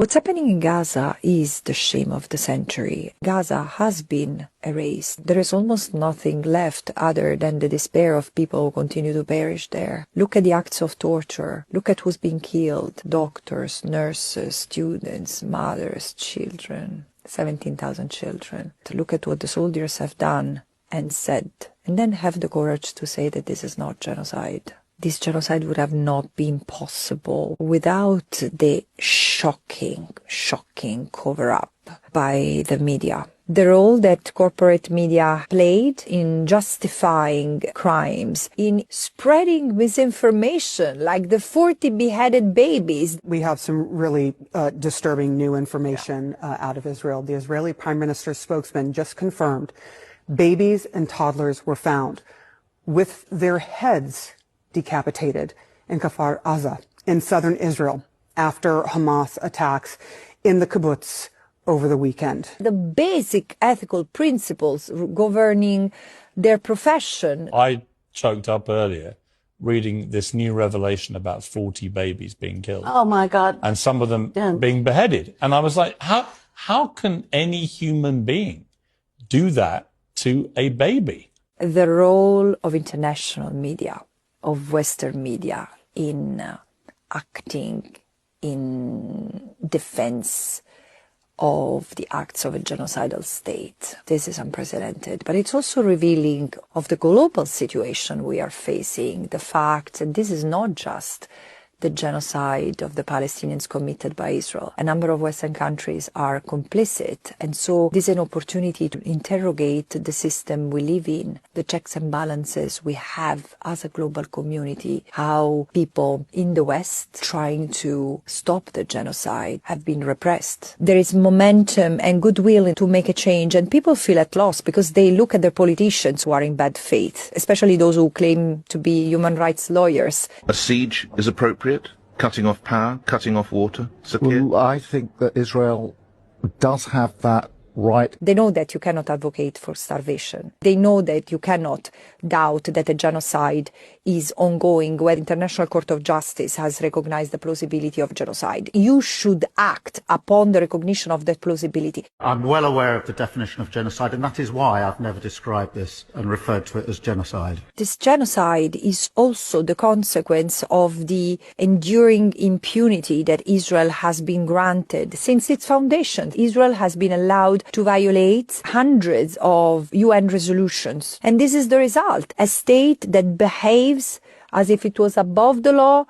What's happening in Gaza is the shame of the century. Gaza has been erased. There is almost nothing left other than the despair of people who continue to perish there. Look at the acts of torture. Look at who's being killed. Doctors, nurses, students, mothers, children. 17,000 children. To look at what the soldiers have done and said, and then have the courage to say that this is not genocide. This genocide would have not been possible without the shocking cover-up by the media. The role that corporate media played in justifying crimes, in spreading misinformation, like the 40 beheaded babies. We have some really disturbing new information out of Israel. The Israeli Prime Minister's spokesman just confirmed babies and toddlers were found with their heads decapitated in Kfar Aza in southern Israel after Hamas attacks in the kibbutz over the weekend. The basic ethical principles governing their profession. I choked up earlier reading this new revelation about 40 babies being killed. Oh my God. And some of them being beheaded. And I was like, how can any human being do that to a baby? The role of international media, of Western media in acting in defense of the acts of a genocidal state. This is unprecedented, but it's also revealing of the global situation we are facing, the fact that this is not just the genocide of the Palestinians committed by Israel. A number of Western countries are complicit, and so this is an opportunity to interrogate the system we live in, the checks and balances we have as a global community, how people in the West trying to stop the genocide have been repressed. There is momentum and goodwill to make a change, and people feel at loss because they look at their politicians who are in bad faith, especially those who claim to be human rights lawyers. A siege is appropriate? Cutting off power, cutting off water? Well, I think that Israel does have that right. They know that you cannot advocate for starvation. They know that you cannot doubt that a genocide is ongoing where the International Court of Justice has recognized the plausibility of genocide. You should act upon the recognition of that plausibility. I'm well aware of the definition of genocide, and that is why I've never described this and referred to it as genocide. This genocide is also the consequence of the enduring impunity that Israel has been granted since its foundation. Israel has been allowed to violate hundreds of UN resolutions. And this is the result. A state that behaves as if it was above the law